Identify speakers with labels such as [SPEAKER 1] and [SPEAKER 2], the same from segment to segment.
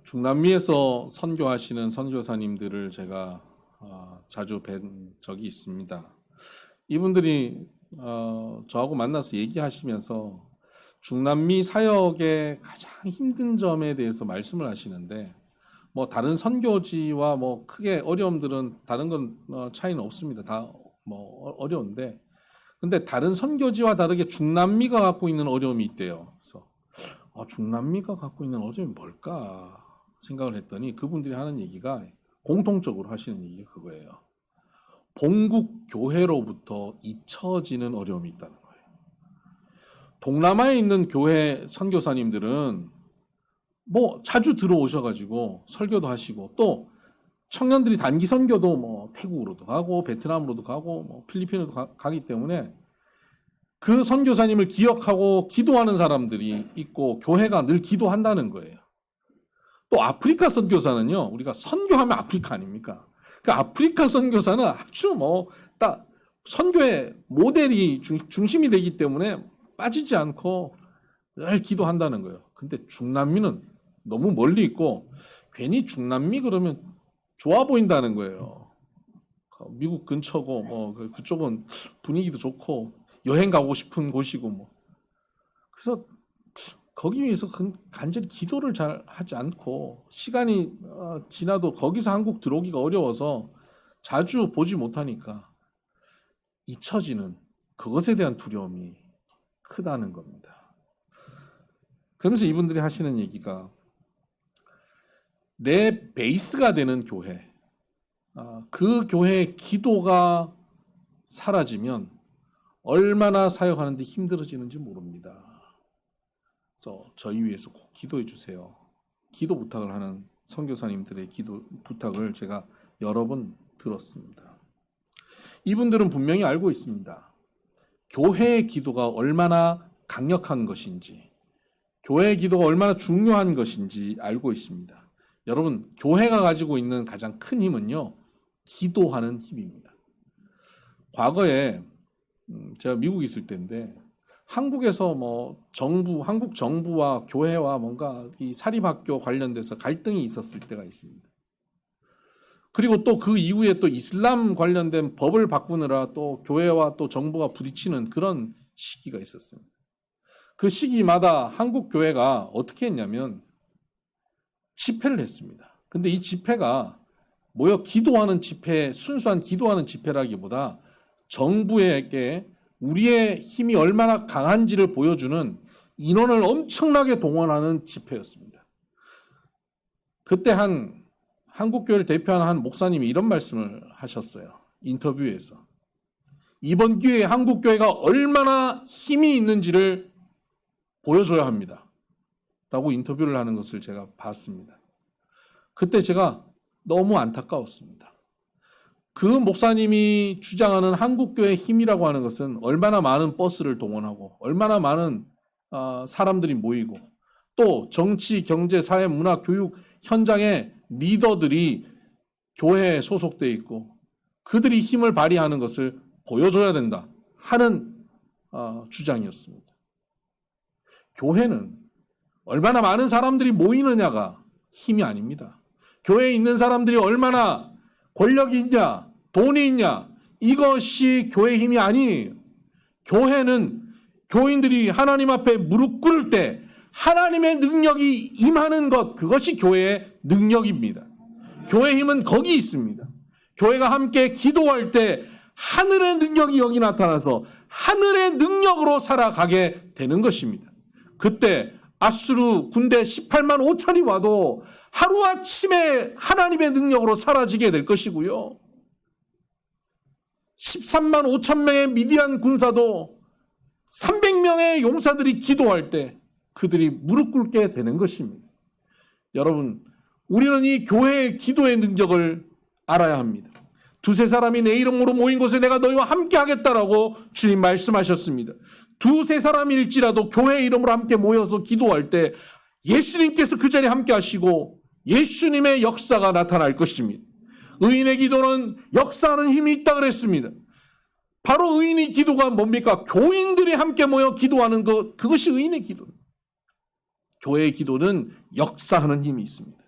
[SPEAKER 1] 중남미에서 선교하시는 선교사님들을 제가 자주 뵌 적이 있습니다. 이분들이 저하고 만나서 얘기하시면서 중남미 사역의 가장 힘든 점에 대해서 말씀을 하시는데, 뭐 다른 선교지와 뭐 크게 어려움들은 다른 건 차이는 없습니다. 다 뭐 어려운데, 근데 다른 선교지와 다르게 중남미가 갖고 있는 어려움이 있대요. 그래서 중남미가 갖고 있는 어려움이 뭘까 생각을 했더니 그분들이 하는 얘기가, 공통적으로 하시는 얘기가 그거예요. 본국 교회로부터 잊혀지는 어려움이 있다는 거예요. 동남아에 있는 교회 선교사님들은 뭐 자주 들어오셔가지고 설교도 하시고, 또 청년들이 단기 선교도 뭐 태국으로도 가고 베트남으로도 가고 뭐 필리핀으로도 가기 때문에 그 선교사님을 기억하고 기도하는 사람들이 있고 교회가 늘 기도한다는 거예요. 또 아프리카 선교사는요, 우리가 선교하면 아프리카 아닙니까? 그 아프리카 선교사는 아주 뭐 딱 선교의 모델이 중심이 되기 때문에 빠지지 않고 늘 기도한다는 거예요. 근데 중남미는 너무 멀리 있고 괜히 중남미 그러면 좋아 보인다는 거예요. 미국 근처고 뭐 그쪽은 분위기도 좋고 여행 가고 싶은 곳이고 뭐. 그래서 거기 위해서 간절히 기도를 잘 하지 않고, 시간이 지나도 거기서 한국 들어오기가 어려워서 자주 보지 못하니까 잊혀지는 그것에 대한 두려움이 크다는 겁니다. 그러면서 이분들이 하시는 얘기가, 내 베이스가 되는 교회, 그 교회의 기도가 사라지면 얼마나 사역하는데 힘들어지는지 모릅니다. 그래서 저희 위해서 꼭 기도해 주세요. 기도 부탁을 하는 선교사님들의 기도 부탁을 제가 여러 번 들었습니다. 이분들은 분명히 알고 있습니다. 교회의 기도가 얼마나 강력한 것인지, 교회의 기도가 얼마나 중요한 것인지 알고 있습니다. 여러분, 교회가 가지고 있는 가장 큰 힘은요, 기도하는 힘입니다. 과거에 제가 미국에 있을 때인데, 한국에서 뭐 한국 정부와 교회와 뭔가 이 사립학교 관련돼서 갈등이 있었을 때가 있습니다. 그리고 또 그 이후에 또 이슬람 관련된 법을 바꾸느라 또 교회와 또 정부가 부딪히는 그런 시기가 있었습니다. 그 시기마다 한국 교회가 어떻게 했냐면 집회를 했습니다. 근데 이 집회가 모여 기도하는 집회, 순수한 기도하는 집회라기보다 정부에게 우리의 힘이 얼마나 강한지를 보여주는 인원을 엄청나게 동원하는 집회였습니다. 그때 한국교회를 대표하는 한 목사님이 이런 말씀을 하셨어요. 인터뷰에서. 이번 기회에 한국교회가 얼마나 힘이 있는지를 보여줘야 합니다. 라고 인터뷰를 하는 것을 제가 봤습니다. 그때 제가 너무 안타까웠습니다. 그 목사님이 주장하는 한국교회의 힘이라고 하는 것은 얼마나 많은 버스를 동원하고 얼마나 많은 사람들이 모이고, 또 정치, 경제, 사회, 문화, 교육 현장에 리더들이 교회에 소속되어 있고 그들이 힘을 발휘하는 것을 보여줘야 된다 하는 주장이었습니다. 교회는 얼마나 많은 사람들이 모이느냐가 힘이 아닙니다. 교회에 있는 사람들이 얼마나 권력이 있냐, 돈이 있냐, 이것이 교회의 힘이 아니에요. 교회는 교인들이 하나님 앞에 무릎 꿇을 때 하나님의 능력이 임하는 것, 그것이 교회의 능력입니다. 교회의 힘은 거기 있습니다. 교회가 함께 기도할 때 하늘의 능력이 여기 나타나서 하늘의 능력으로 살아가게 되는 것입니다. 그때 아수르 군대 18만 5천이 와도 하루아침에 하나님의 능력으로 사라지게 될 것이고요. 13만 5천 명의 미디안 군사도 300명의 용사들이 기도할 때 그들이 무릎 꿇게 되는 것입니다. 여러분, 우리는 이 교회의 기도의 능력을 알아야 합니다. 두세 사람이 내 이름으로 모인 곳에 내가 너희와 함께 하겠다라고 주님 말씀하셨습니다. 두세 사람일지라도 교회의 이름으로 함께 모여서 기도할 때 예수님께서 그 자리에 함께 하시고 예수님의 역사가 나타날 것입니다. 의인의 기도는 역사하는 힘이 있다 그랬습니다. 바로 의인의 기도가 뭡니까? 교인들이 함께 모여 기도하는 것, 그것이 의인의 기도입니다. 교회의 기도는 역사하는 힘이 있습니다.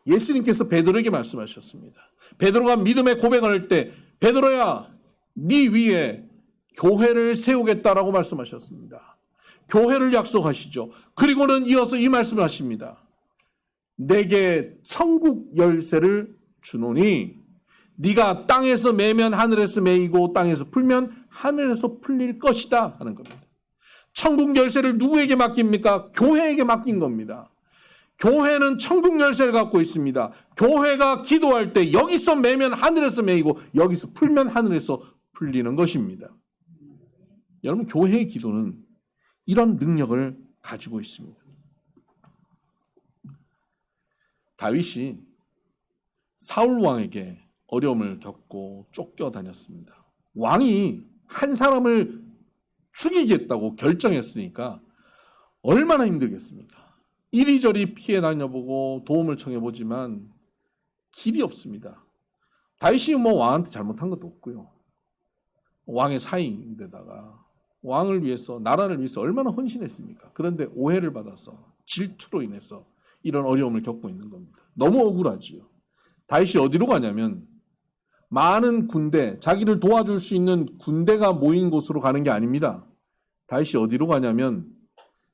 [SPEAKER 1] 예수님께서 베드로에게 말씀하셨습니다. 베드로가 믿음의 고백을 할 때 베드로야 네 위에 교회를 세우겠다라고 말씀하셨습니다. 교회를 약속하시죠. 그리고는 이어서 이 말씀을 하십니다. 내게 천국 열쇠를 주노니 네가 땅에서 매면 하늘에서 매이고 땅에서 풀면 하늘에서 풀릴 것이다 하는 겁니다. 천국 열쇠를 누구에게 맡깁니까? 교회에게 맡긴 겁니다. 교회는 천국 열쇠를 갖고 있습니다. 교회가 기도할 때 여기서 매면 하늘에서 매이고 여기서 풀면 하늘에서 풀리는 것입니다. 여러분, 교회의 기도는 이런 능력을 가지고 있습니다. 다윗이 사울 왕에게 어려움을 겪고 쫓겨다녔습니다. 왕이 한 사람을 죽이겠다고 결정했으니까 얼마나 힘들겠습니까? 이리저리 피해 다녀보고 도움을 청해보지만 길이 없습니다. 다윗이 왕한테 잘못한 것도 없고요. 왕의 사이인데다가 왕을 위해서, 나라를 위해서 얼마나 헌신했습니까? 그런데 오해를 받아서 질투로 인해서 이런 어려움을 겪고 있는 겁니다. 너무 억울하지요. 다윗이 어디로 가냐면 많은 군대, 자기를 도와줄 수 있는 군대가 모인 곳으로 가는 게 아닙니다. 다윗이 어디로 가냐면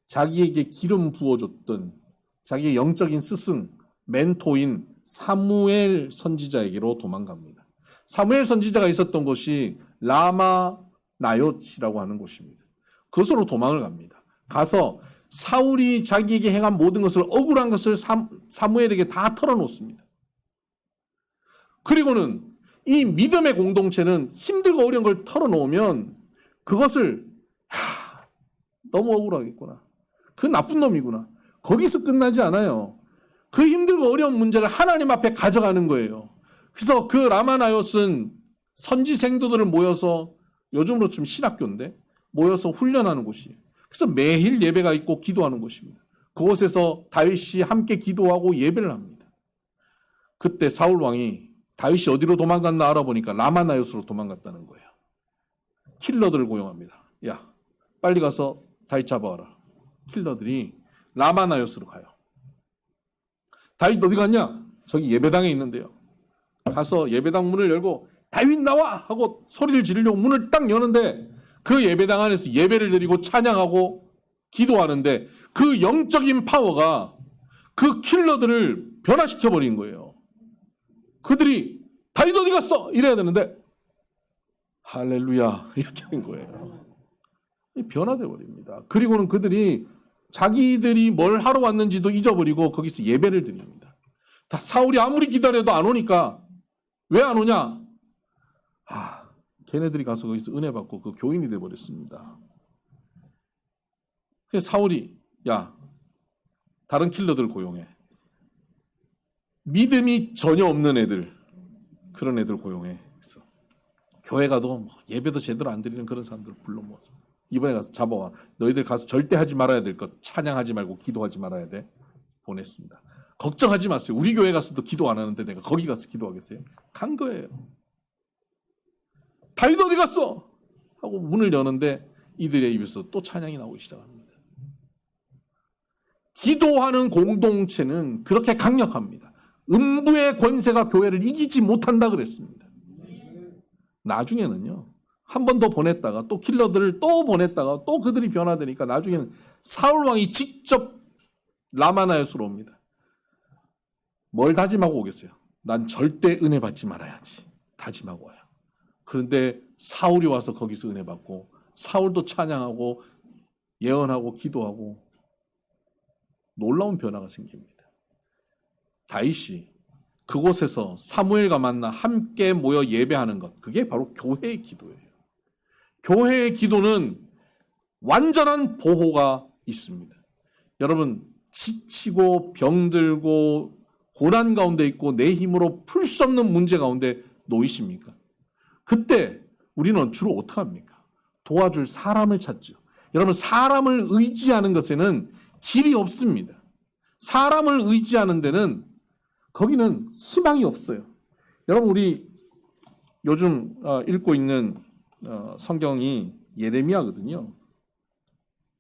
[SPEAKER 1] 자기에게 기름 부어줬던 자기의 영적인 스승, 멘토인 사무엘 선지자에게로 도망갑니다. 사무엘 선지자가 있었던 곳이 라마 나요시라고 하는 곳입니다. 그것으로 도망을 갑니다. 가서 사울이 자기에게 행한 모든 것을, 억울한 것을 사무엘에게 다 털어놓습니다. 그리고는 이 믿음의 공동체는 힘들고 어려운 걸 털어놓으면 그것을 너무 억울하겠구나, 그 나쁜 놈이구나, 거기서 끝나지 않아요. 그 힘들고 어려운 문제를 하나님 앞에 가져가는 거예요. 그래서 그 라마나요스는 선지 생도들을 모여서, 요즘으로 치면 신학교인데 모여서 훈련하는 곳이에요. 그래서 매일 예배가 있고 기도하는 곳입니다. 그곳에서 다윗이 함께 기도하고 예배를 합니다. 그때 사울 왕이 다윗이 어디로 도망갔나 알아보니까 라마나요스로 도망갔다는 거예요. 킬러들을 고용합니다. 야, 빨리 가서 다윗 잡아와라. 킬러들이 라마나요스로 가요. 다윗 어디 갔냐? 저기 예배당에 있는데요. 가서 예배당 문을 열고 다윗 나와! 하고 소리를 지르려고 문을 딱 여는데 그 예배당 안에서 예배를 드리고 찬양하고 기도하는데 그 영적인 파워가 그 킬러들을 변화시켜버린 거예요. 그들이 다윗 어디 갔어? 이래야 되는데 할렐루야 이렇게 된 거예요. 변화돼 버립니다. 그리고는 그들이 자기들이 뭘 하러 왔는지도 잊어버리고 거기서 예배를 드립니다. 다 사울이 아무리 기다려도 안 오니까 왜 안 오냐? 걔네들이 가서 거기서 은혜 받고 그 교인이 돼 버렸습니다. 그래서 사울이 야, 다른 킬러들 고용해. 믿음이 전혀 없는 애들, 그런 애들 고용해. 그래서 교회 가도 예배도 제대로 안 드리는 그런 사람들 불러 모아서 이번에 가서 잡아와. 너희들 가서 절대 하지 말아야 될 것, 찬양하지 말고 기도하지 말아야 돼. 보냈습니다. 걱정하지 마세요. 우리 교회 가서도 기도 안 하는데 내가 거기 가서 기도하겠어요? 간 거예요. 다윗 어디 갔어? 하고 문을 여는데 이들의 입에서 또 찬양이 나오기 시작합니다. 기도하는 공동체는 그렇게 강력합니다. 음부의 권세가 교회를 이기지 못한다 그랬습니다. 나중에는요, 한 번 더 보냈다가 또 킬러들을 또 보냈다가 또 그들이 변화되니까 나중에는 사울 왕이 직접 라마나요스로 옵니다. 뭘 다짐하고 오겠어요? 난 절대 은혜 받지 말아야지. 다짐하고 와요. 그런데 사울이 와서 거기서 은혜 받고 사울도 찬양하고 예언하고 기도하고 놀라운 변화가 생깁니다. 다윗이 그곳에서 사무엘과 만나 함께 모여 예배하는 것, 그게 바로 교회의 기도예요. 교회의 기도는 완전한 보호가 있습니다. 여러분, 지치고 병들고 고난 가운데 있고 내 힘으로 풀 수 없는 문제 가운데 놓이십니까? 그때 우리는 주로 어떻게 합니까? 도와줄 사람을 찾죠. 여러분, 사람을 의지하는 것에는 길이 없습니다. 사람을 의지하는 데는 거기는 희망이 없어요. 여러분, 우리 요즘 읽고 있는 성경이 예레미야거든요.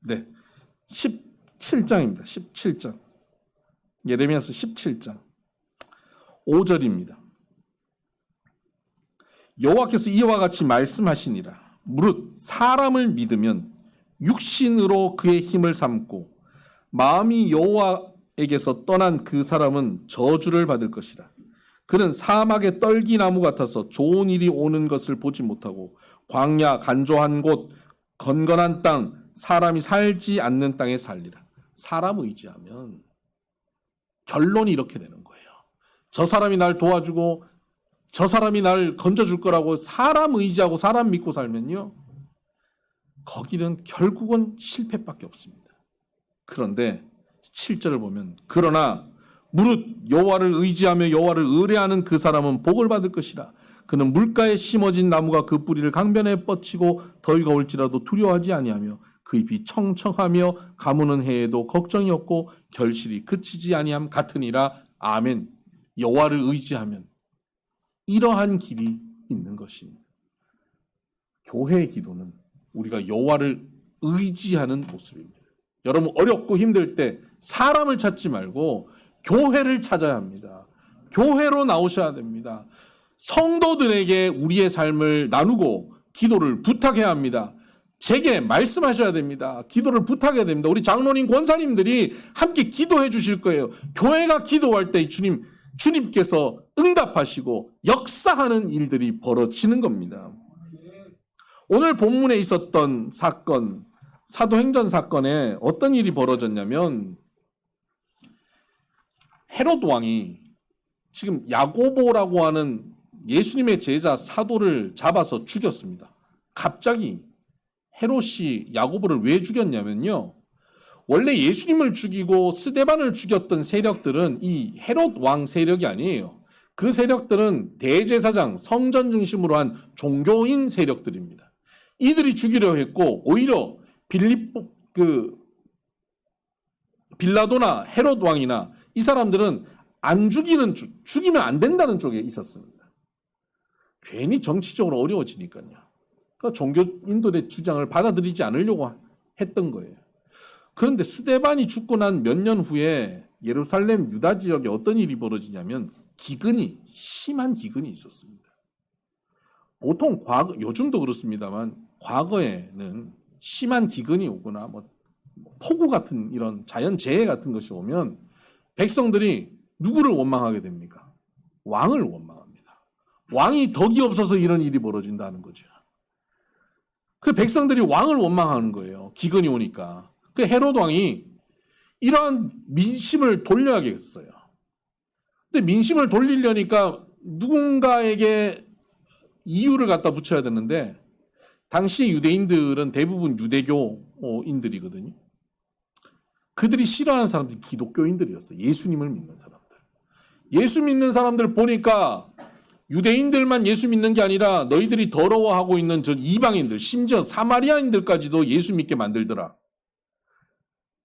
[SPEAKER 1] 네, 17장입니다. 17장. 예레미야서 17장. 5절입니다. 여호와께서 이와 같이 말씀하시니라. 무릇 사람을 믿으면 육신으로 그의 힘을 삼고 마음이 여호와에게서 떠난 그 사람은 저주를 받을 것이라. 그는 사막의 떨기나무 같아서 좋은 일이 오는 것을 보지 못하고 광야 간조한 곳 건건한 땅 사람이 살지 않는 땅에 살리라. 사람 의지하면 결론이 이렇게 되는 거예요. 저 사람이 날 도와주고 저 사람이 날 건져줄 거라고 사람 의지하고 사람 믿고 살면요, 거기는 결국은 실패밖에 없습니다. 그런데 7절을 보면 그러나 무릇 여호와를 의지하며 여호와를 의뢰하는 그 사람은 복을 받을 것이라. 그는 물가에 심어진 나무가 그 뿌리를 강변에 뻗치고 더위가 올지라도 두려워하지 아니하며 그 잎이 청청하며 가무는 해에도 걱정이 없고 결실이 그치지 아니함 같으니라. 아멘. 여호와를 의지하면 이러한 길이 있는 것입니다. 교회의 기도는 우리가 여호와를 의지하는 모습입니다. 여러분 어렵고 힘들 때 사람을 찾지 말고 교회를 찾아야 합니다. 교회로 나오셔야 됩니다. 성도들에게 우리의 삶을 나누고 기도를 부탁해야 합니다. 제게 말씀하셔야 됩니다. 기도를 부탁해야 됩니다. 우리 장로님, 권사님들이 함께 기도해 주실 거예요. 교회가 기도할 때 주님께서 응답하시고 역사하는 일들이 벌어지는 겁니다. 오늘 본문에 있었던 사건, 사도행전 사건에 어떤 일이 벌어졌냐면 헤롯 왕이 지금 야고보라고 하는 예수님의 제자 사도를 잡아서 죽였습니다. 갑자기 헤롯이 야고보를 왜 죽였냐면요, 원래 예수님을 죽이고 스데반을 죽였던 세력들은 이 헤롯 왕 세력이 아니에요. 그 세력들은 대제사장, 성전 중심으로 한 종교인 세력들입니다. 이들이 죽이려 했고 오히려 빌라도나 헤롯 왕이나 이 사람들은 안 죽이면 안 된다는 쪽에 있었습니다. 괜히 정치적으로 어려워지니까요. 그러니까 종교인들의 주장을 받아들이지 않으려고 했던 거예요. 그런데 스데반이 죽고 난 몇 년 후에 예루살렘 유다 지역에 어떤 일이 벌어지냐면 심한 기근이 있었습니다. 보통 요즘도 그렇습니다만 과거에는 심한 기근이 오거나 폭우 같은 이런 자연재해 같은 것이 오면 백성들이 누구를 원망하게 됩니까? 왕을 원망합니다. 왕이 덕이 없어서 이런 일이 벌어진다는 거죠. 그 백성들이 왕을 원망하는 거예요. 기근이 오니까. 그 헤롯 왕이 이러한 민심을 돌려야겠어요. 근데 민심을 돌리려니까 누군가에게 이유를 갖다 붙여야 되는데 당시 유대인들은 대부분 유대교인들이거든요. 그들이 싫어하는 사람들이 기독교인들이었어요. 예수님을 믿는 사람들. 예수 믿는 사람들 보니까 유대인들만 예수 믿는 게 아니라 너희들이 더러워하고 있는 저 이방인들, 심지어 사마리아인들까지도 예수 믿게 만들더라.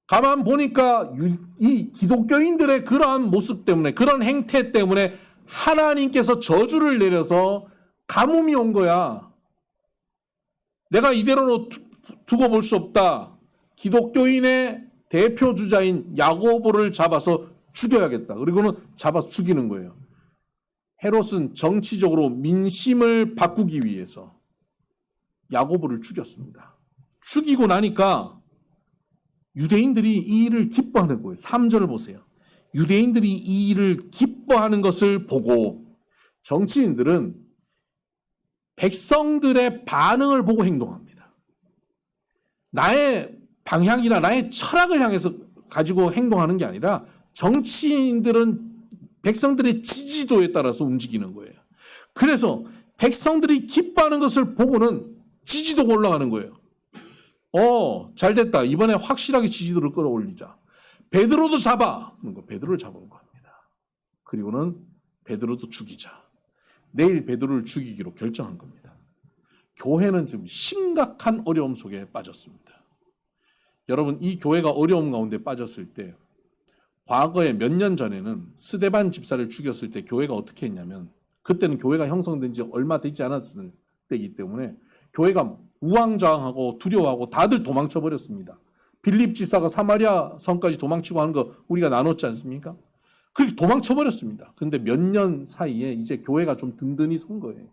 [SPEAKER 1] 가만 보니까 이 기독교인들의 그러한 모습 때문에, 그런 행태 때문에 하나님께서 저주를 내려서 가뭄이 온 거야. 내가 이대로 두고 볼 수 없다. 기독교인의 대표 주자인 야고보를 잡아서 죽여야겠다. 그리고는 잡아서 죽이는 거예요. 헤롯은 정치적으로 민심을 바꾸기 위해서 야고보를 죽였습니다. 죽이고 나니까 유대인들이 이 일을 기뻐하는 거예요. 3절을 보세요. 유대인들이 이 일을 기뻐하는 것을 보고 정치인들은 백성들의 반응을 보고 행동합니다. 나의 방향이나 나의 철학을 향해서 가지고 행동하는 게 아니라 정치인들은 백성들의 지지도에 따라서 움직이는 거예요. 그래서 백성들이 기뻐하는 것을 보고는 지지도가 올라가는 거예요. 잘 됐다. 이번에 확실하게 지지도를 끌어올리자. 베드로도 잡아. 베드로를 잡은 겁니다. 그리고는 베드로도 죽이자. 내일 베드로를 죽이기로 결정한 겁니다. 교회는 지금 심각한 어려움 속에 빠졌습니다. 여러분, 이 교회가 어려움 가운데 빠졌을 때 과거에 몇 년 전에는 스데반 집사를 죽였을 때 교회가 어떻게 했냐면, 그때는 교회가 형성된 지 얼마 되지 않았을 때이기 때문에 교회가 우왕좌왕하고 두려워하고 다들 도망쳐 버렸습니다. 빌립 집사가 사마리아 성까지 도망치고 하는 거 우리가 나눴지 않습니까? 그렇게 도망쳐 버렸습니다. 그런데 몇 년 사이에 이제 교회가 좀 든든히 선 거예요.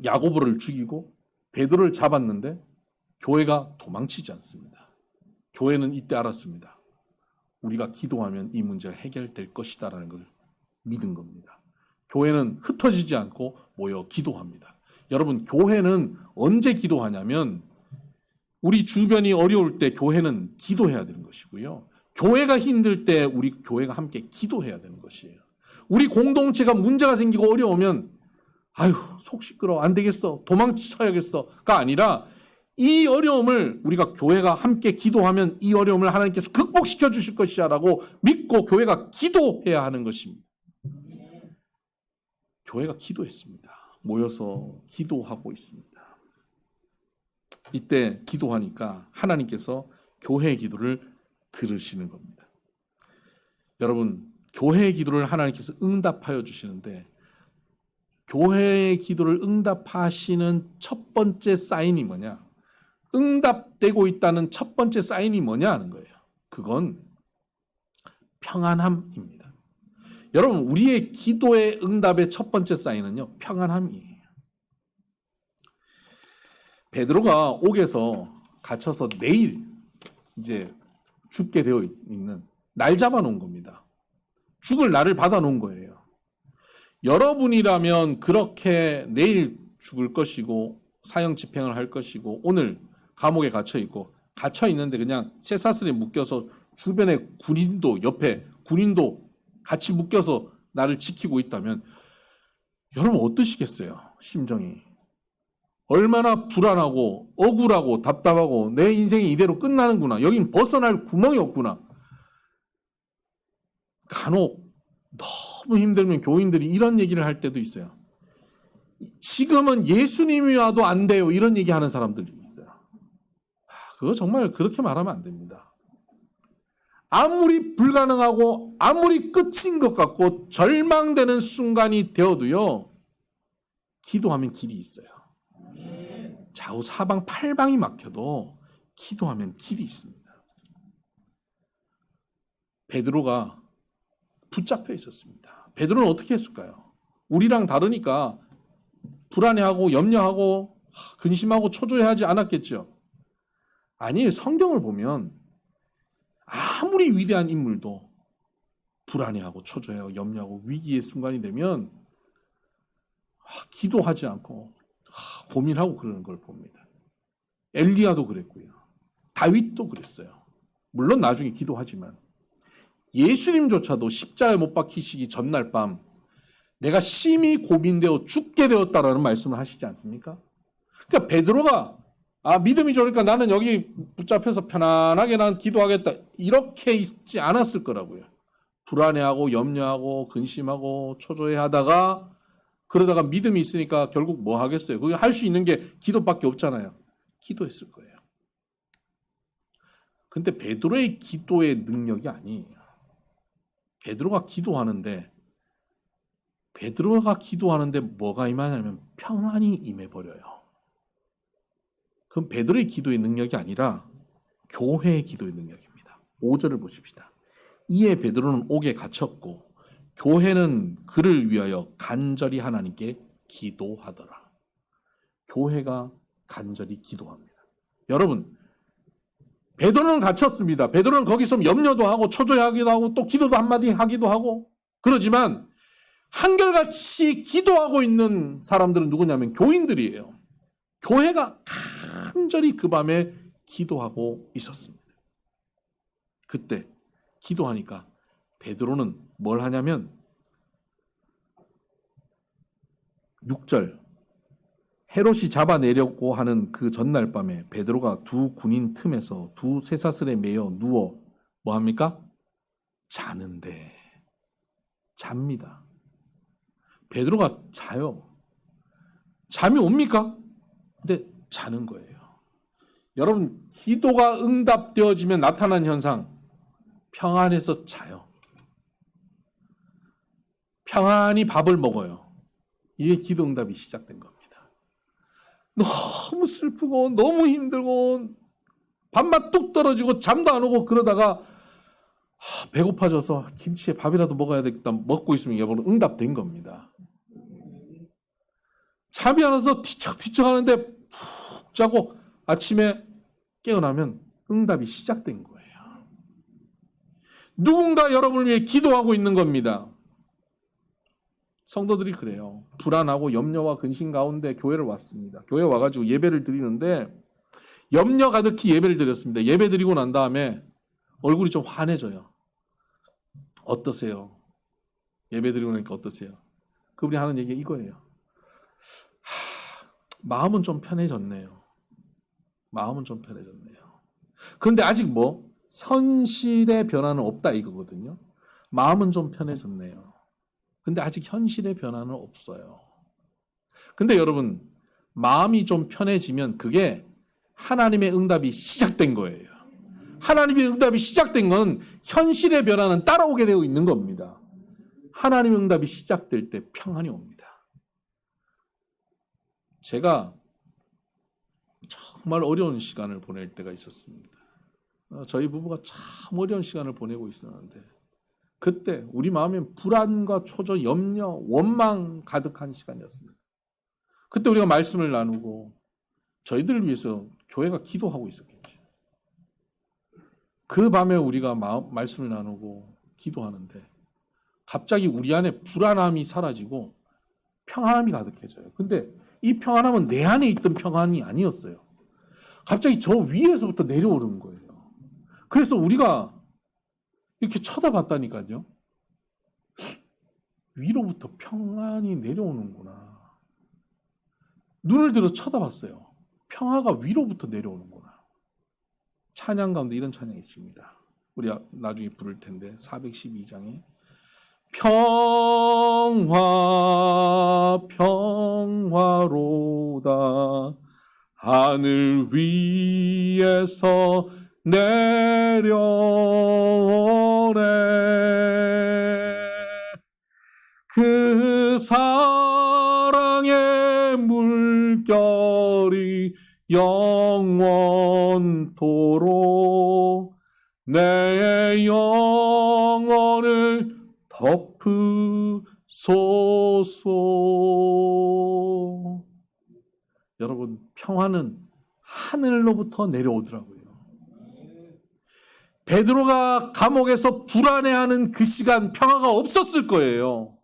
[SPEAKER 1] 야고보를 죽이고 베드로를 잡았는데 교회가 도망치지 않습니다. 교회는 이때 알았습니다. 우리가 기도하면 이 문제가 해결될 것이다라는 걸 믿은 겁니다. 교회는 흩어지지 않고 모여 기도합니다. 여러분, 교회는 언제 기도하냐면 우리 주변이 어려울 때 교회는 기도해야 되는 것이고요. 교회가 힘들 때 우리 교회가 함께 기도해야 되는 것이에요. 우리 공동체가 문제가 생기고 어려우면 아유, 속 시끄러워, 안 되겠어, 도망쳐야겠어가 아니라 이 어려움을 우리가 교회가 함께 기도하면 이 어려움을 하나님께서 극복시켜 주실 것이라고 믿고 교회가 기도해야 하는 것입니다. 교회가 기도했습니다. 모여서 기도하고 있습니다. 이때 기도하니까 하나님께서 교회의 기도를 들으시는 겁니다. 여러분, 교회의 기도를 하나님께서 응답하여 주시는데 교회의 기도를 응답하시는 첫 번째 사인이 뭐냐? 응답되고 있다는 첫 번째 사인이 뭐냐 하는 거예요. 그건 평안함입니다. 여러분, 우리의 기도의 응답의 첫 번째 사인은요, 평안함이에요. 베드로가 옥에서 갇혀서 내일 이제 죽게 되어 있는 날 잡아놓은 겁니다. 죽을 날을 받아놓은 거예요. 여러분이라면 그렇게 내일 죽을 것이고 사형 집행을 할 것이고 오늘 감옥에 갇혀 있고 갇혀 있는데 그냥 쇠사슬에 묶여서 주변에 군인도 옆에 군인도 같이 묶여서 나를 지키고 있다면 여러분 어떠시겠어요? 심정이 얼마나 불안하고 억울하고 답답하고 내 인생이 이대로 끝나는구나. 여긴 벗어날 구멍이 없구나. 간혹 너무 힘들면 교인들이 이런 얘기를 할 때도 있어요. 지금은 예수님이 와도 안 돼요. 이런 얘기하는 사람들이 있어요. 그거 정말 그렇게 말하면 안 됩니다. 아무리 불가능하고 아무리 끝인 것 같고 절망되는 순간이 되어도요. 기도하면 길이 있어요. 좌우 사방 팔방이 막혀도 기도하면 길이 있습니다. 베드로가 붙잡혀 있었습니다. 베드로는 어떻게 했을까요? 우리랑 다르니까 불안해하고 염려하고 근심하고 초조해하지 않았겠죠. 아니, 성경을 보면 아무리 위대한 인물도 불안해하고 초조해하고 염려하고 위기의 순간이 되면 기도하지 않고 고민하고 그러는 걸 봅니다. 엘리야도 그랬고요. 다윗도 그랬어요. 물론 나중에 기도하지만 예수님조차도 십자가에 못 박히시기 전날 밤 내가 심히 고민되어 죽게 되었다라는 말씀을 하시지 않습니까? 그러니까 베드로가 믿음이 좋으니까 나는 여기 붙잡혀서 편안하게 난 기도하겠다 이렇게 있지 않았을 거라고요. 불안해하고 염려하고 근심하고 초조해하다가 그러다가 믿음이 있으니까 결국 뭐 하겠어요? 그게 할 수 있는 게 기도밖에 없잖아요. 기도했을 거예요. 근데 베드로의 기도의 능력이 아니에요. 베드로가 기도하는데 뭐가 임하냐면 평안이 임해버려요. 그럼 베드로의 기도의 능력이 아니라 교회의 기도의 능력입니다. 5절을 보십시다. 이에 베드로는 옥에 갇혔고 교회는 그를 위하여 간절히 하나님께 기도하더라. 교회가 간절히 기도합니다. 여러분, 베드로는 갇혔습니다. 베드로는 거기서 염려도 하고 초조해하기도 하고 또 기도도 한마디 하기도 하고 그러지만 한결같이 기도하고 있는 사람들은 누구냐면 교인들이에요. 교회가 간절히 그 밤에 기도하고 있었습니다. 그때 기도하니까 베드로는 뭘 하냐면 6절 헤롯이 잡아내려고 하는 그 전날 밤에 베드로가 두 군인 틈에서 두 쇠사슬에 매여 누워 뭐합니까? 자는데 잡니다. 베드로가 자요. 잠이 옵니까? 근데 자는 거예요. 여러분, 기도가 응답되어지면 나타난 현상 평안해서 자요. 평안히 밥을 먹어요. 이게 기도 응답이 시작된 겁니다. 너무 슬프고 너무 힘들고 밥맛 뚝 떨어지고 잠도 안 오고 그러다가 배고파져서 김치에 밥이라도 먹어야 되겠다 먹고 있으면 여러분 응답된 겁니다. 잠이 안 와서 뒤척뒤척 하는데 푹 자고 아침에 깨어나면 응답이 시작된 거예요. 누군가 여러분을 위해 기도하고 있는 겁니다. 성도들이 그래요. 불안하고 염려와 근심 가운데 교회를 왔습니다. 교회 와가지고 예배를 드리는데 염려 가득히 예배를 드렸습니다. 예배 드리고 난 다음에 얼굴이 좀 환해져요. 어떠세요? 예배 드리고 나니까 어떠세요? 그분이 하는 얘기가 이거예요. 마음은 좀 편해졌네요. 마음은 좀 편해졌네요. 그런데 아직 현실의 변화는 없다 이거거든요. 마음은 좀 편해졌네요. 근데 아직 현실의 변화는 없어요. 근데 여러분, 마음이 좀 편해지면 그게 하나님의 응답이 시작된 거예요. 하나님의 응답이 시작된 건 현실의 변화는 따라오게 되어 있는 겁니다. 하나님의 응답이 시작될 때 평안이 옵니다. 제가 정말 어려운 시간을 보낼 때가 있었습니다. 저희 부부가 참 어려운 시간을 보내고 있었는데 그때 우리 마음엔 불안과 초조, 염려, 원망 가득한 시간이었습니다. 그때 우리가 말씀을 나누고 저희들을 위해서 교회가 기도하고 있었겠죠. 그 밤에 우리가 말씀을 나누고 기도하는데 갑자기 우리 안에 불안함이 사라지고 평안함이 가득해져요. 근데 이 평안함은 내 안에 있던 평안이 아니었어요. 갑자기 저 위에서부터 내려오는 거예요. 그래서 우리가 이렇게 쳐다봤다니까요. 위로부터 평안이 내려오는구나. 눈을 들어 쳐다봤어요. 평화가 위로부터 내려오는구나. 찬양 가운데 이런 찬양이 있습니다. 우리 나중에 부를 텐데 412장에 평화 평화로다 하늘 위에서 내려오네 그 사랑의 물결이 영원토록 내 영혼을 덮으소서. 여러분, 평화는 하늘로부터 내려오더라고요. 베드로가 감옥에서 불안해하는 그 시간 평화가 없었을 거예요.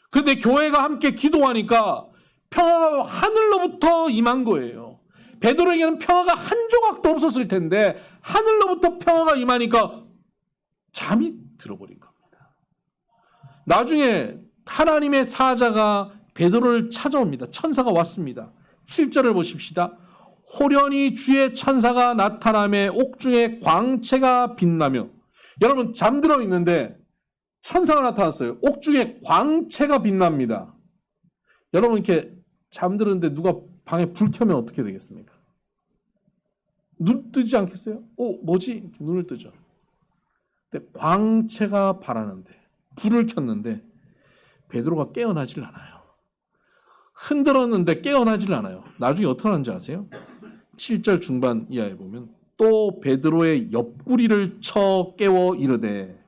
[SPEAKER 1] 그런데 교회가 함께 기도하니까 평화가 하늘로부터 임한 거예요. 베드로에게는 평화가 한 조각도 없었을 텐데 하늘로부터 평화가 임하니까 잠이 들어버린 겁니다. 나중에 하나님의 사자가 베드로를 찾아옵니다. 천사가 왔습니다. 7절을 보십시다. 호련히 주의 천사가 나타나며 옥중에 광채가 빛나며. 여러분 잠들어 있는데 천사가 나타났어요. 옥중에 광채가 빛납니다. 여러분 이렇게 잠들었는데 누가 방에 불 켜면 어떻게 되겠습니까? 눈 뜨지 않겠어요? 뭐지? 눈을 뜨죠. 근데 광채가 바라는데 불을 켰는데 베드로가 깨어나질 않아요. 흔들었는데 깨어나질 않아요. 나중에 어떻게 하는지 아세요? 7절 중반 이하에 보면 또 베드로의 옆구리를 쳐 깨워 이르되,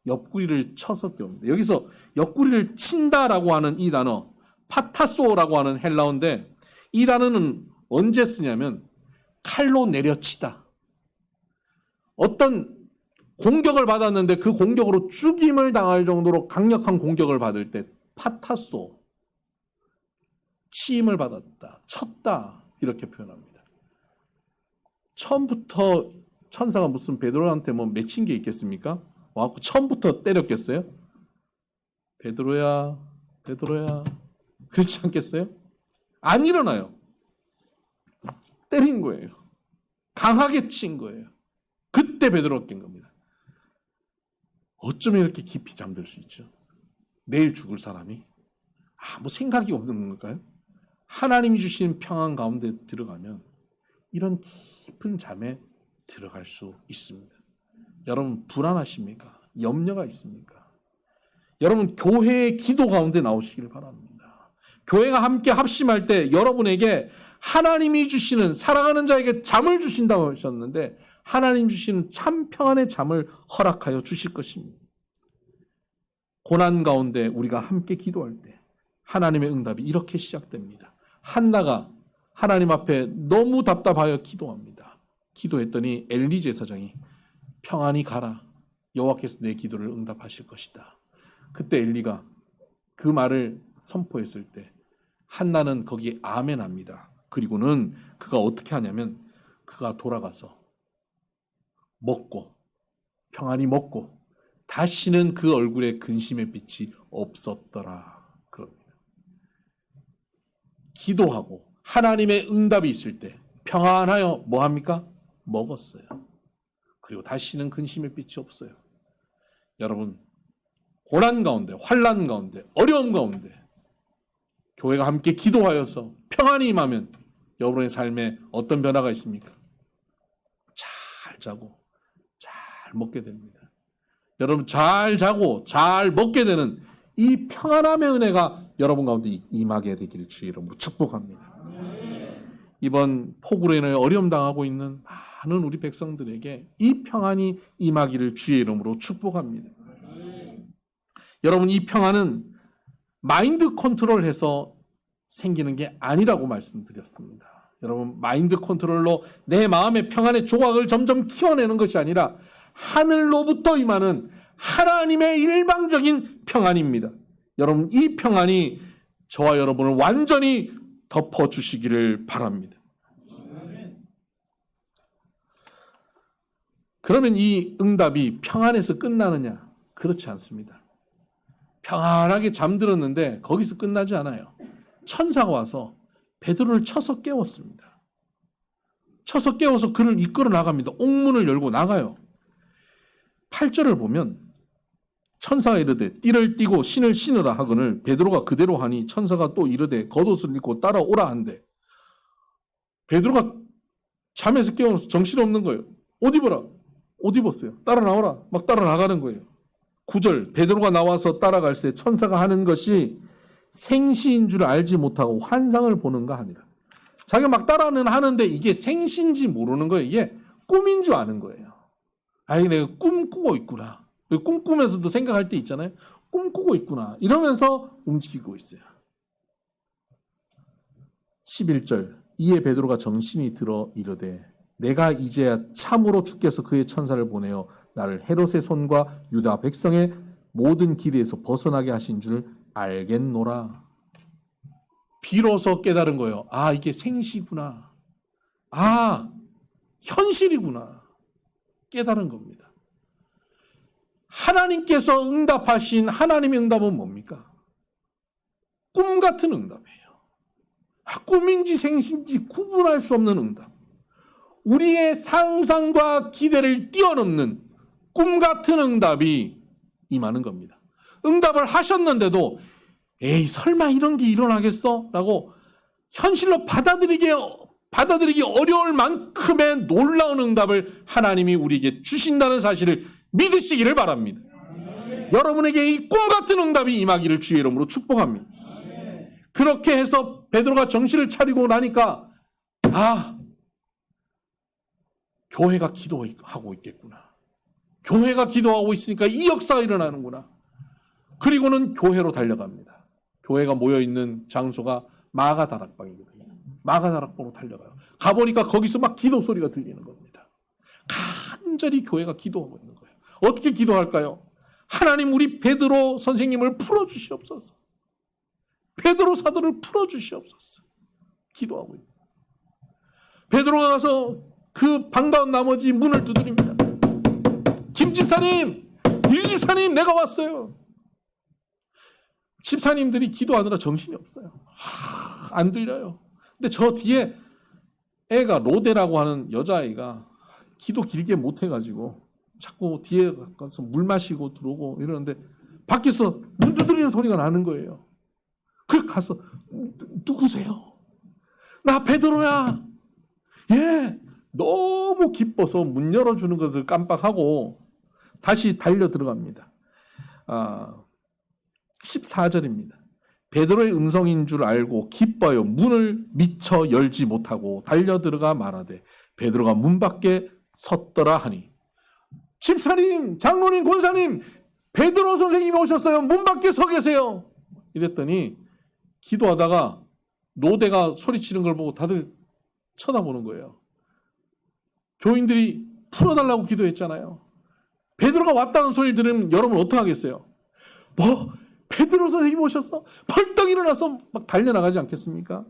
[SPEAKER 1] 옆구리를 쳐서 깨웁니다. 여기서 옆구리를 친다라고 하는 이 단어 파타소라고 하는 헬라어인데 이 단어는 언제 쓰냐면 칼로 내려치다. 어떤 공격을 받았는데 그 공격으로 죽임을 당할 정도로 강력한 공격을 받을 때 파타소, 치임을 받았다, 쳤다 이렇게 표현합니다. 처음부터 천사가 무슨 베드로한테 맺힌 게 있겠습니까? 와갖고 처음부터 때렸겠어요? 베드로야, 베드로야. 그렇지 않겠어요? 안 일어나요. 때린 거예요. 강하게 친 거예요. 그때 베드로가 깬 겁니다. 어쩌면 이렇게 깊이 잠들 수 있죠? 내일 죽을 사람이 아무 생각이 없는 걸까요? 하나님이 주신 평안 가운데 들어가면 이런 깊은 잠에 들어갈 수 있습니다. 여러분 불안하십니까? 염려가 있습니까? 여러분 교회의 기도 가운데 나오시길 바랍니다. 교회가 함께 합심할 때 여러분에게 하나님이 주시는, 사랑하는 자에게 잠을 주신다고 하셨는데 하나님 주시는 참 평안의 잠을 허락하여 주실 것입니다. 고난 가운데 우리가 함께 기도할 때 하나님의 응답이 이렇게 시작됩니다. 한나가 하나님 앞에 너무 답답하여 기도합니다. 기도했더니 엘리 제사장이 평안히 가라. 여호와께서 내 기도를 응답하실 것이다. 그때 엘리가 그 말을 선포했을 때 한나는 거기에 아멘합니다. 그리고는 그가 어떻게 하냐면 그가 돌아가서 먹고 평안히 먹고 다시는 그 얼굴에 근심의 빛이 없었더라. 그럽니다. 기도하고 하나님의 응답이 있을 때 평안하여 뭐 합니까? 먹었어요. 그리고 다시는 근심의 빛이 없어요. 여러분, 고난 가운데, 환난 가운데, 어려움 가운데 교회가 함께 기도하여서 평안히 임하면 여러분의 삶에 어떤 변화가 있습니까? 잘 자고 잘 먹게 됩니다. 여러분, 잘 자고 잘 먹게 되는 이 평안함의 은혜가 여러분 가운데 임하게 되기를 주의 이름으로 축복합니다. 이번 폭우로 인해 어려움 당하고 있는 많은 우리 백성들에게 이 평안이 임하기를 주의 이름으로 축복합니다. 여러분, 이 평안은 마인드 컨트롤해서 생기는 게 아니라고 말씀드렸습니다. 여러분, 마인드 컨트롤로 내 마음의 평안의 조각을 점점 키워내는 것이 아니라 하늘로부터 임하는 하나님의 일방적인 평안입니다. 여러분, 이 평안이 저와 여러분을 완전히 덮어주시기를 바랍니다. 그러면 이 응답이 평안에서 끝나느냐? 그렇지 않습니다. 평안하게 잠들었는데 거기서 끝나지 않아요. 천사가 와서 베드로를 쳐서 깨웠습니다. 쳐서 깨워서 그를 이끌어 나갑니다. 옥문을 열고 나가요. 8절을 보면 천사가 이르되 띠를 띠고 신을 신으라 하거늘 베드로가 그대로 하니 천사가 또 이르되 겉옷을 입고 따라오라 한대. 베드로가 잠에서 깨어나서 정신없는 거예요. 옷 입어라. 옷 입었어요. 따라 나오라. 막 따라 나가는 거예요. 9절 베드로가 나와서 따라갈새 천사가 하는 것이 생시인 줄 알지 못하고 환상을 보는가 하니라. 자기가 막 따라는 하는데 이게 생시인지 모르는 거예요. 이게 꿈인 줄 아는 거예요. 아니, 내가 꿈꾸고 있구나. 꿈꾸면서도 생각할 때 있잖아요. 꿈꾸고 있구나. 이러면서 움직이고 있어요. 11절 이에 베드로가 정신이 들어 이르되 내가 이제야 참으로 주께서 그의 천사를 보내어 나를 헤롯의 손과 유다 백성의 모든 기대에서 벗어나게 하신 줄 알겠노라. 비로소 깨달은 거예요. 아, 이게 생시구나. 아, 현실이구나. 깨달은 겁니다. 하나님께서 응답하신 하나님의 응답은 뭡니까? 꿈 같은 응답이에요. 꿈인지 생신지 구분할 수 없는 응답. 우리의 상상과 기대를 뛰어넘는 꿈 같은 응답이 임하는 겁니다. 응답을 하셨는데도 에이, 설마 이런 게 일어나겠어? 라고 현실로 받아들이기 어려울 만큼의 놀라운 응답을 하나님이 우리에게 주신다는 사실을 믿으시기를 바랍니다. 여러분에게 이 꿈 같은 응답이 임하기를 주의 이름으로 축복합니다. 그렇게 해서 베드로가 정신을 차리고 나니까 교회가 기도하고 있겠구나. 교회가 기도하고 있으니까 이 역사가 일어나는구나. 그리고는 교회로 달려갑니다. 교회가 모여있는 장소가 마가다락방이거든요. 마가다락방으로 달려가요. 가보니까 거기서 막 기도 소리가 들리는 겁니다. 간절히 교회가 기도하고 있는 거예요. 어떻게 기도할까요? 하나님, 우리 베드로 선생님을 풀어주시옵소서. 베드로 사도를 풀어주시옵소서. 기도하고 있는 거예요. 베드로가 가서 그 반가운 나머지 문을 두드립니다. 김 집사님, 유 집사님, 내가 왔어요. 집사님들이 기도하느라 정신이 없어요. 안 들려요. 근데 저 뒤에 애가 로데라고 하는 여자아이가 기도 길게 못해가지고 자꾸 뒤에 가서 물 마시고 들어오고 이러는데 밖에서 문 두드리는 소리가 나는 거예요. 그래 가서 누구세요? 나 베드로야. 예. 너무 기뻐서 문 열어주는 것을 깜빡하고 다시 달려 들어갑니다. 14절입니다. 베드로의 음성인 줄 알고 기뻐요. 문을 미처 열지 못하고 달려 들어가 말하되 베드로가 문 밖에 섰더라 하니, 집사님, 장로님, 권사님, 베드로 선생님이 오셨어요. 문 밖에 서 계세요. 이랬더니 기도하다가 노대가 소리치는 걸 보고 다들 쳐다보는 거예요. 교인들이 풀어달라고 기도했잖아요. 베드로가 왔다는 소리를 들으면 여러분 어떻게 하겠어요? 뭐? 베드로 선생님 오셨어? 벌떡 일어나서 막 달려나가지 않겠습니까?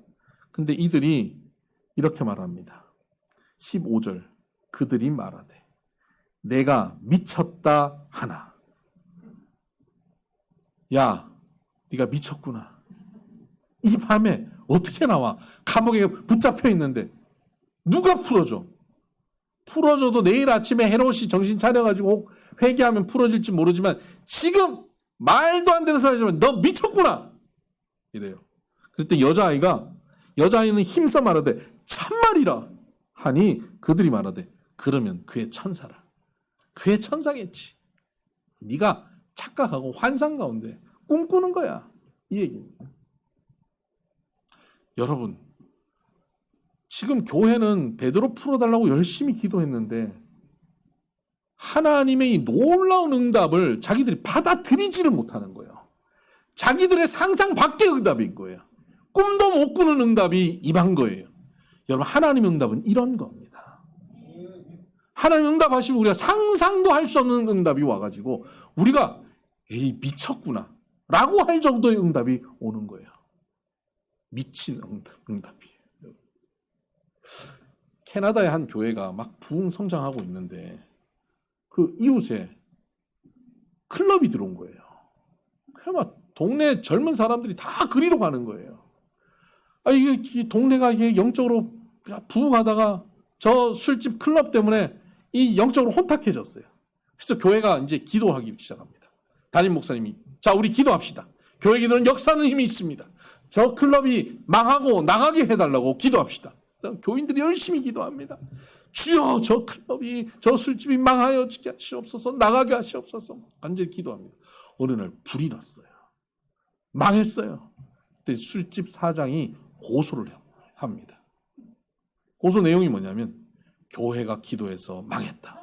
[SPEAKER 1] 근데 이들이 이렇게 말합니다. 15절, 그들이 말하되 내가 미쳤다 하나. 야, 네가 미쳤구나. 이 밤에 어떻게 나와? 감옥에 붙잡혀 있는데 누가 풀어줘? 풀어줘도 내일 아침에 헤롯이 정신 차려가지고 회개하면 풀어질지 모르지만 지금 말도 안 되는 소리지만 너 미쳤구나 이래요. 그때 여자아이는 힘써 말하되 참말이라 하니 그들이 말하되 그러면 그의 천사라. 그의 천사겠지. 네가 착각하고 환상 가운데 꿈꾸는 거야. 이 얘기입니다. 여러분, 지금 교회는 베드로 풀어달라고 열심히 기도했는데 하나님의 이 놀라운 응답을 자기들이 받아들이지를 못하는 거예요. 자기들의 상상 밖의 응답인 거예요. 꿈도 못 꾸는 응답이 임한 거예요. 여러분, 하나님의 응답은 이런 겁니다. 하나님 응답하시면 우리가 상상도 할 수 없는 응답이 와가지고 우리가 에이 미쳤구나 라고 할 정도의 응답이 오는 거예요. 미친 응답이에요. 캐나다의 한 교회가 막 부흥 성장하고 있는데 그 이웃에 클럽이 들어온 거예요. 그냥 막 동네 젊은 사람들이 다 그리로 가는 거예요. 이게 동네가 이게 영적으로 부흥하다가 저 술집 클럽 때문에 이 영적으로 혼탁해졌어요. 그래서 교회가 이제 기도하기 시작합니다. 담임 목사님이 자 우리 기도합시다. 교회 기도는 역사하는 힘이 있습니다. 저 클럽이 망하고 나가게 해달라고 기도합시다. 교인들이 열심히 기도합니다. 주여 저 클럽이 저 술집이 망하여 지게 하시옵소서 나가게 하시옵소서 완전히 기도합니다. 어느 날 불이 났어요. 망했어요. 그때 술집 사장이 고소를 합니다. 고소 내용이 뭐냐면 교회가 기도해서 망했다.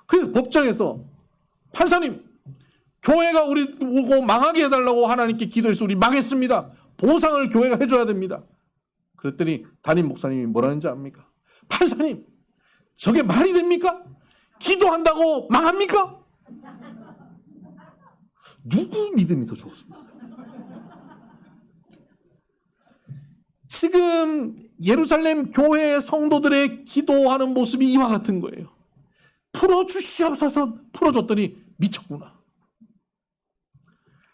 [SPEAKER 1] 그래서 법정에서 판사님 교회가 우리 보고 망하게 해달라고 하나님께 기도해서 우리 망했습니다. 보상을 교회가 해줘야 됩니다. 그랬더니 담임 목사님이 뭐라는지 압니까? 판사님 저게 말이 됩니까? 기도한다고 망합니까? 누구 믿음이 더 좋습니까? 지금 예루살렘 교회의 성도들의 기도하는 모습이 이와 같은 거예요. 풀어주시옵소서. 풀어줬더니 미쳤구나.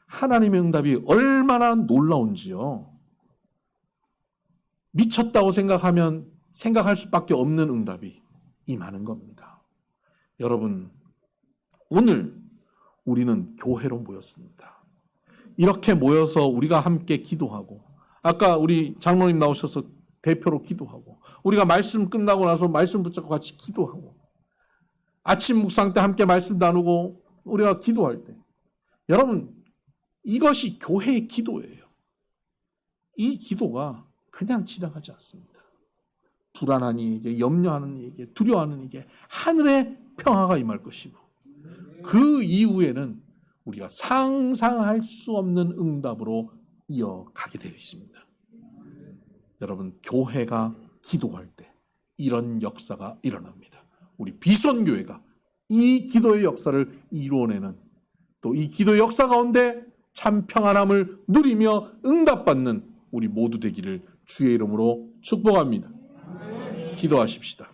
[SPEAKER 1] 하나님의 응답이 얼마나 놀라운지요. 미쳤다고 생각하면 생각할 수밖에 없는 응답이 임하는 겁니다. 여러분, 오늘 우리는 교회로 모였습니다. 이렇게 모여서 우리가 함께 기도하고 아까 우리 장로님 나오셔서 대표로 기도하고 우리가 말씀 끝나고 나서 말씀 붙잡고 같이 기도하고 아침 묵상 때 함께 말씀 나누고 우리가 기도할 때 여러분 이것이 교회의 기도예요. 이 기도가 그냥 지나가지 않습니다. 불안한 이에게 염려하는 이에게 두려워하는 이에게 하늘의 평화가 임할 것이고 그 이후에는 우리가 상상할 수 없는 응답으로 이어가게 되어 있습니다. 여러분 교회가 기도할 때 이런 역사가 일어납니다. 우리 비손교회가 이 기도의 역사를 이루어내는 또 이 기도의 역사 가운데 참 평안함을 누리며 응답받는 우리 모두 되기를 주의 이름으로 축복합니다. 기도하십시다.